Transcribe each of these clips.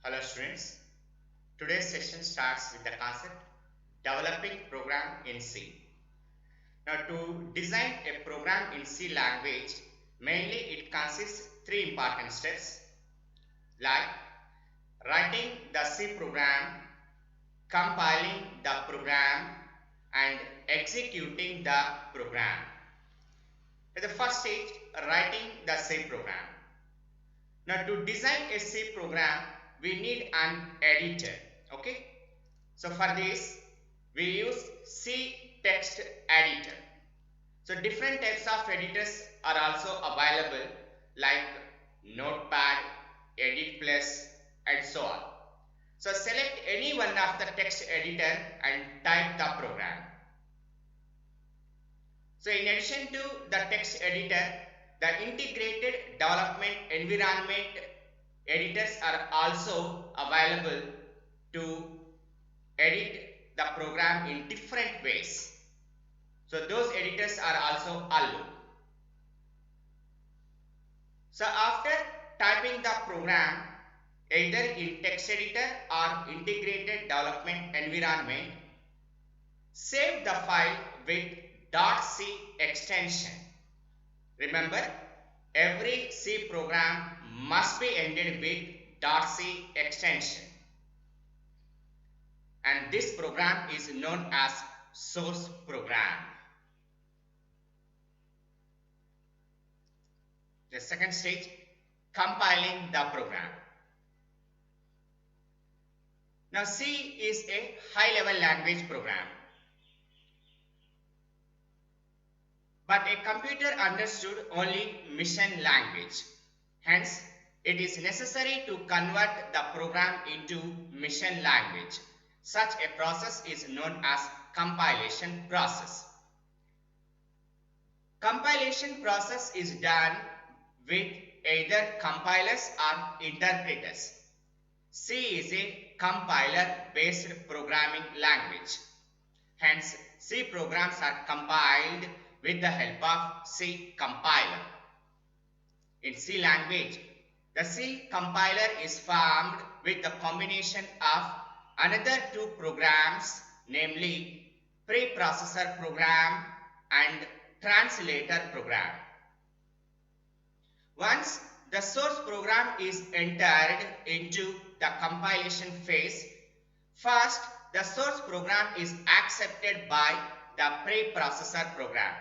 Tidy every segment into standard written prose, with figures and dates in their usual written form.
Hello students, today's session starts with the concept developing program in C. Now to design a program in C language, mainly it consists three important steps like writing the C program, compiling the program and executing the program. At the first stage, writing the C program. Now to design a C program, we need an editor. Okay. So for this, we use C text editor. So different types of editors are also available like Notepad, Edit Plus and so on. So select any one of the text editor and type the program. So in addition to the text editor, the integrated development environment editors are also available to edit the program in different ways. So those editors are also allowed. So after typing the program either in text editor or integrated development environment, save the file with .c extension. Remember, every C program must be ended with .c extension. And this program is known as source program. The second stage, compiling the program. Now C is a high level language program, but a computer understood only mission language. Hence, it is necessary to convert the program into mission language. Such a process is known as compilation process. Compilation process is done with either compilers or interpreters. C is a compiler based programming language. Hence, C programs are compiled with the help of C compiler. In C language, the C compiler is formed with the combination of another two programs, namely preprocessor program and translator program. Once the source program is entered into the compilation phase, first the source program is accepted by the preprocessor program.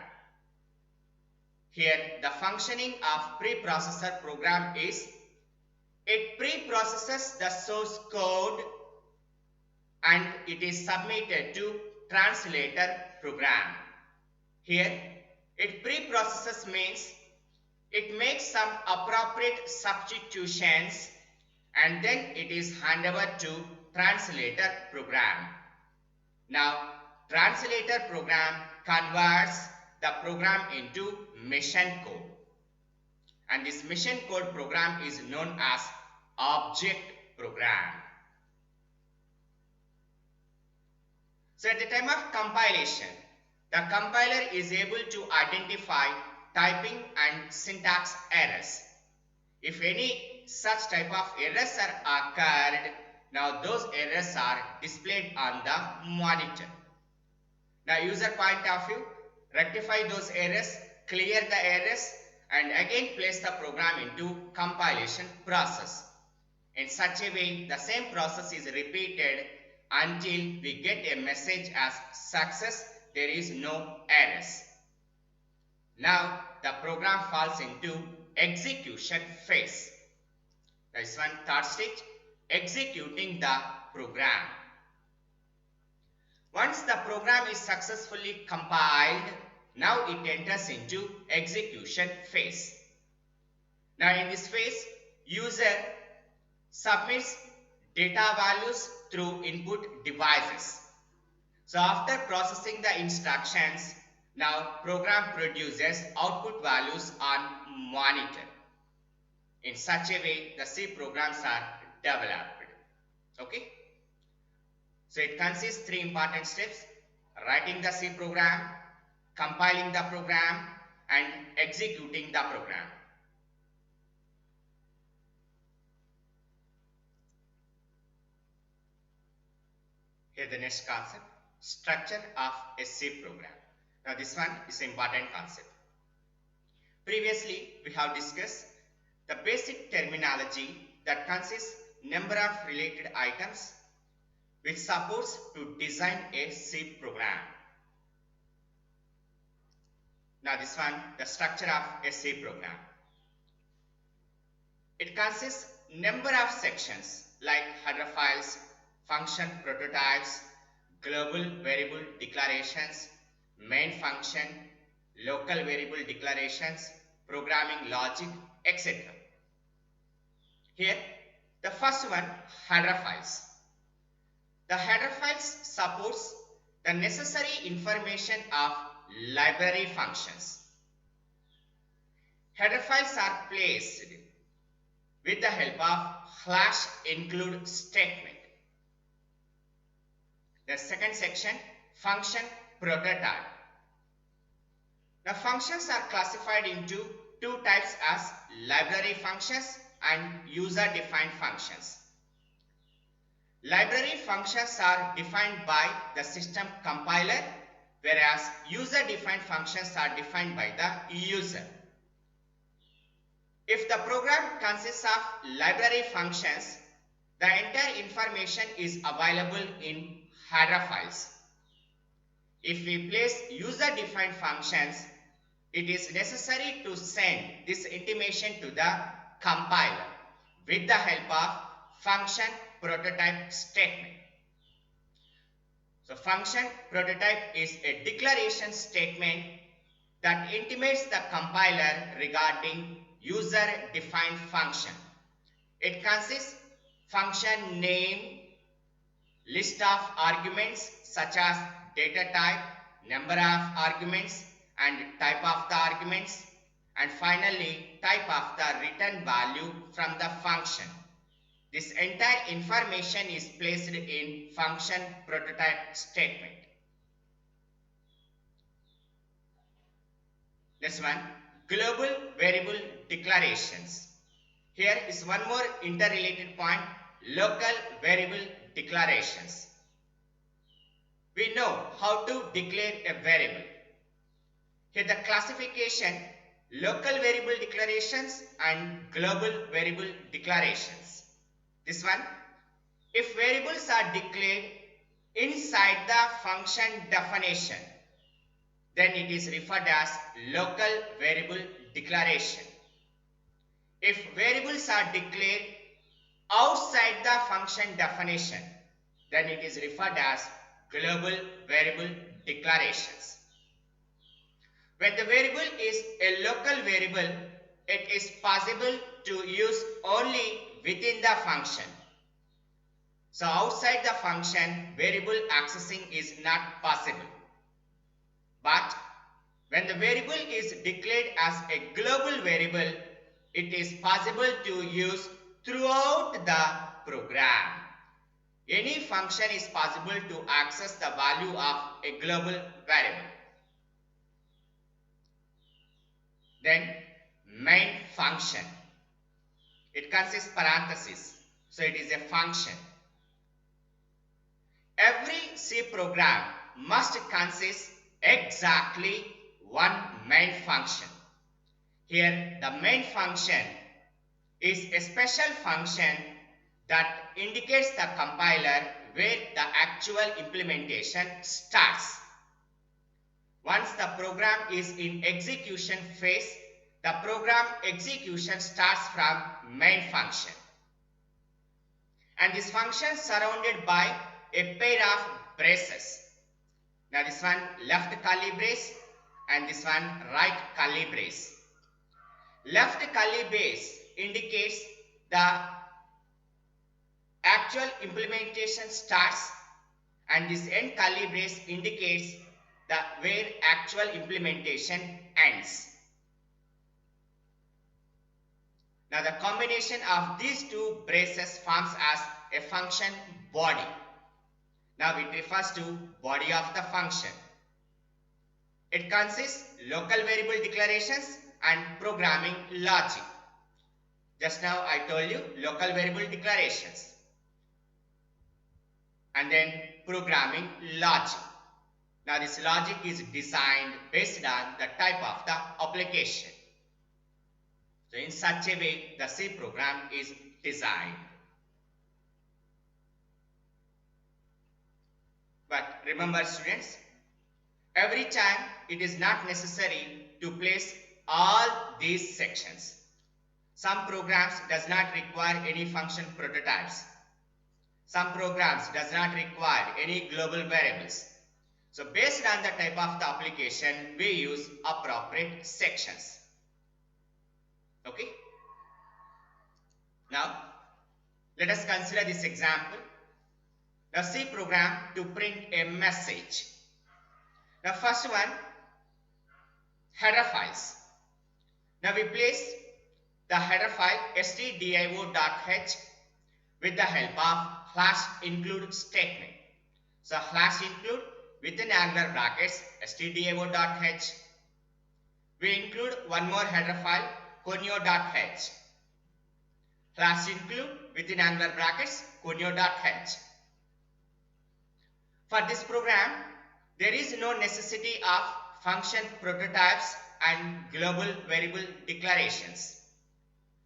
Here the functioning of preprocessor program is it preprocesses the source code and it is submitted to translator program. Here it preprocesses means it makes some appropriate substitutions and then it is handed over to translator program. Now translator program converts the program into mission code, and this mission code program is known as object program. So at the time of compilation, the compiler is able to identify typing and syntax errors. If any such type of errors are occurred, now those errors are displayed on the monitor. Now user point of view, rectify those errors, clear the errors and again place the program into compilation process. In such a way, the same process is repeated until we get a message as success, there is no errors. Now the program falls into execution phase. That is one third stage, executing the program. Once the program is successfully compiled, now it enters into execution phase. Now in this phase, user submits data values through input devices. So after processing the instructions, now program produces output values on monitor. In such a way, the C programs are developed. Okay. So it consists three important steps: writing the C program, compiling the program and executing the program. Here the next concept, structure of a C program. Now this one is an important concept. Previously we have discussed the basic terminology that consists number of related items which supports to design a C program. Now this one, the structure of a C program. It consists number of sections like header files, function prototypes, global variable declarations, main function, local variable declarations, programming logic, etc. Here, the first one, header files. The header files supports the necessary information of library functions. Header files are placed with the help of /include statement. The second section, function prototype. The functions are classified into two types as library functions and user-defined functions. Library functions are defined by the system compiler, whereas user-defined functions are defined by the user. If the program consists of library functions, the entire information is available in header files. If we place user-defined functions, it is necessary to send this intimation to the compiler with the help of function prototype statement. So function prototype is a declaration statement that intimates the compiler regarding user-defined function. It consists function name, list of arguments such as data type, number of arguments and type of the arguments, and finally type of the return value from the function. This entire information is placed in function prototype statement. Next one, global variable declarations. Here is one more interrelated point, local variable declarations. We know how to declare a variable. Here the classification, local variable declarations and global variable declarations. This one, if variables are declared inside the function definition, then it is referred as local variable declaration. If variables are declared outside the function definition, then it is referred as global variable declarations. When the variable is a local variable, it is possible to use only within the function. So outside the function, variable accessing is not possible. But when the variable is declared as a global variable, it is possible to use throughout the program. Any function is possible to access the value of a global variable. Then main function. It consists parentheses, so it is a function. Every C program must consist exactly one main function. Here the main function is a special function that indicates the compiler where the actual implementation starts. Once the program is in execution phase, the program execution starts from main function. And this function is surrounded by a pair of braces. Now this one left curly brace and this one right curly brace. Left curly brace indicates the actual implementation starts and this end curly brace indicates where actual implementation ends. Now the combination of these two braces forms as a function body. Now it refers to body of the function. It consists local variable declarations and programming logic. Just now I told you local variable declarations. and then programming logic. Now this logic is designed based on the type of the application. So in such a way the C program is designed. But remember students, every time it is not necessary to place all these sections. Some programs does not require any function prototypes. Some programs does not require any global variables. So based on the type of the application, we use appropriate sections. Okay. Now, let us consider this example. The C program to print a message. The first one, header files. Now we place the header file stdio.h with the help of /include statement. So /include within angular brackets stdio.h. We include one more header file conio.h. /include within angular brackets conio.h. For this program, there is no necessity of function prototypes and global variable declarations.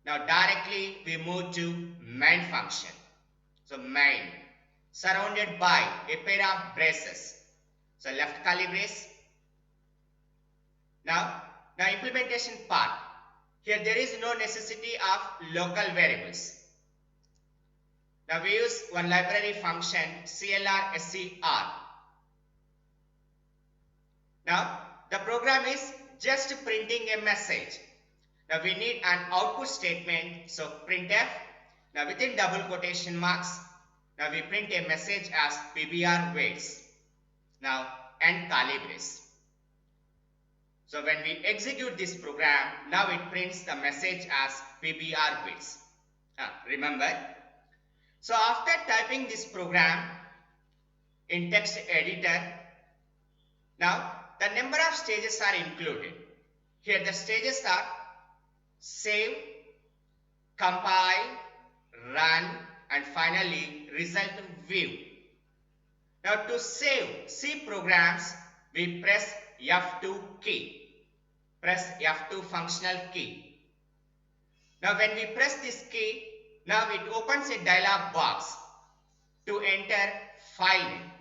Now directly we move to main function. So main, surrounded by a pair of braces. So left curly brace. Now implementation part. Here there is no necessity of local variables. Now we use one library function clr_scr. Now the program is just printing a message. Now we need an output statement. So printf. Now within double quotation marks, now we print a message as PBR waits. Now end curly brace. So when we execute this program, now it prints the message as PBR waits. Remember. So after typing this program in text editor, now the number of stages are included. Here the stages are save, compile, run, and finally result view. Now to save C programs, we press F2 key. Press F2 functional key. Now when we press this key, now it opens a dialog box to enter file name.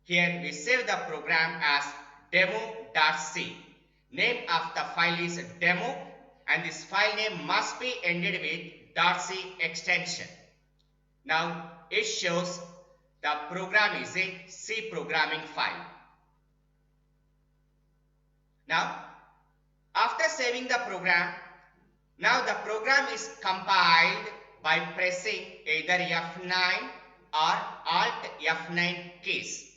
Here we save the program as demo.c. Name of the file is demo and this file name must be ended with .c extension. Now it shows the program is a C programming file. Now after saving the program, now the program is compiled by pressing either F9 or Alt F9 keys.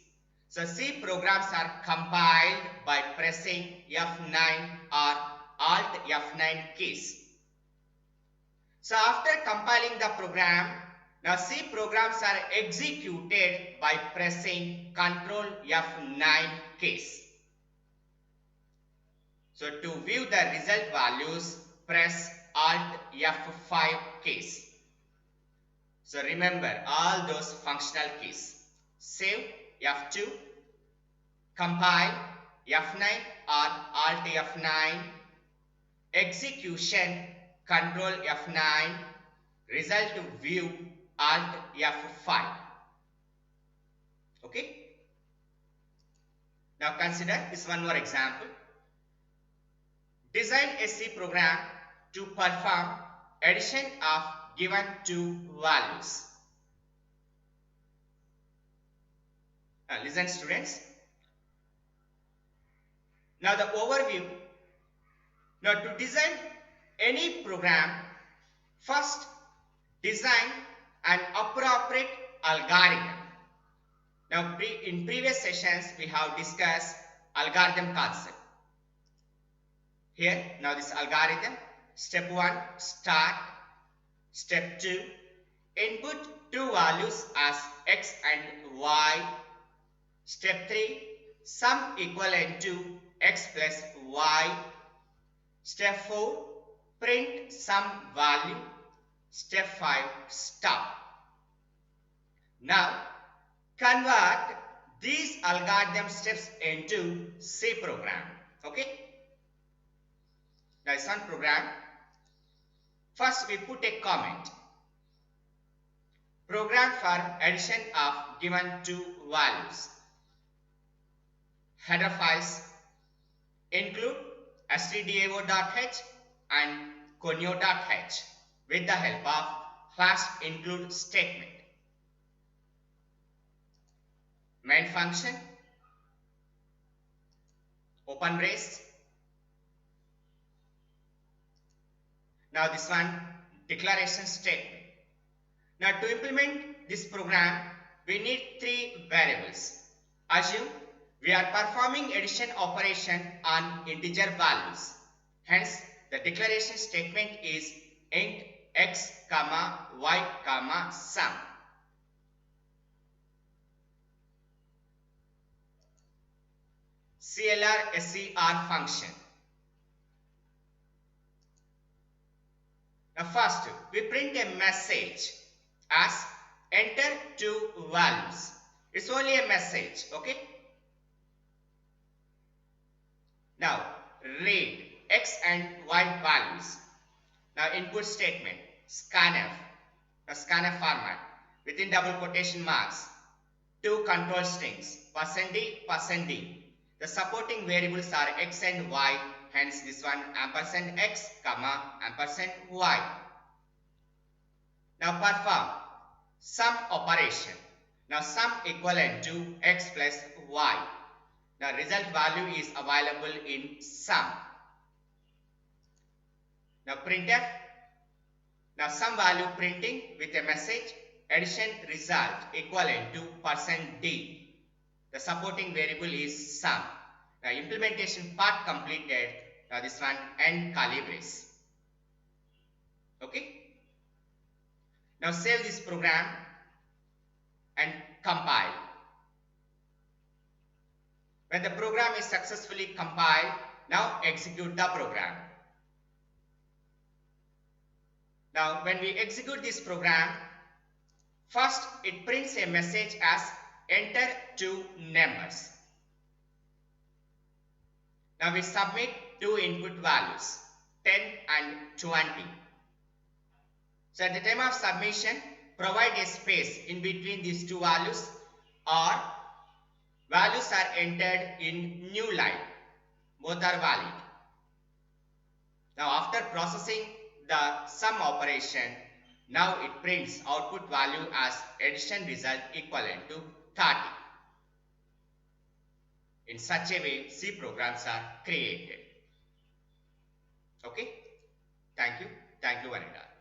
So C programs are compiled by pressing F9 or Alt F9 keys. So after compiling the program, now C programs are executed by pressing Ctrl F9 keys. So to view the result values, press Alt F5 keys. So remember all those functional keys. Save F2, compile F9 or Alt F9, execution Ctrl F9, result view Alt F5. Okay. Now consider this one more example. Design a C program to perform addition of given two values. Listen students. Now the overview. Now to design any program, first design an appropriate algorithm. Now in previous sessions we have discussed algorithm concept. Here now this algorithm, step 1 start, step 2 input two values as x and y, step 3 sum equivalent to x plus y, step 4 print some value, step 5 stop. Now convert these algorithm steps into C program. Okay. Now this one program. First we put a comment. Program for addition of given two values. Header files include stdio.h and conio.h with the help of fast include statement. Main function, open brace. Now this one declaration statement. Now to implement this program, we need three variables. Assume we are performing addition operation on integer values. Hence, the declaration statement is int x, y, sum. CLR SCR function. Now first, we print a message as enter two values. It's only a message, okay? Now read x and y values. Now input statement scanf, a scanf format within double quotation marks, two control strings %d. The supporting variables are x and y, hence this one ampersand x, ampersand y. Now perform sum operation. Now sum equivalent to x plus y. Now result value is available in sum. Now printf. Now sum value printing with a message addition result equivalent to %d. The supporting variable is sum. Now implementation part completed. Now this one end curly brace. Okay. Now save this program and compile. When the program is successfully compiled, now execute the program. Now when we execute this program, first it prints a message as enter two numbers. Now we submit two input values 10 and 20. So at the time of submission, provide a space in between these two values or values are entered in new line. Both are valid. Now after processing the sum operation, now it prints output value as addition result equivalent to 30. In such a way, C programs are created. Okay. Thank you. Thank you, Vanita.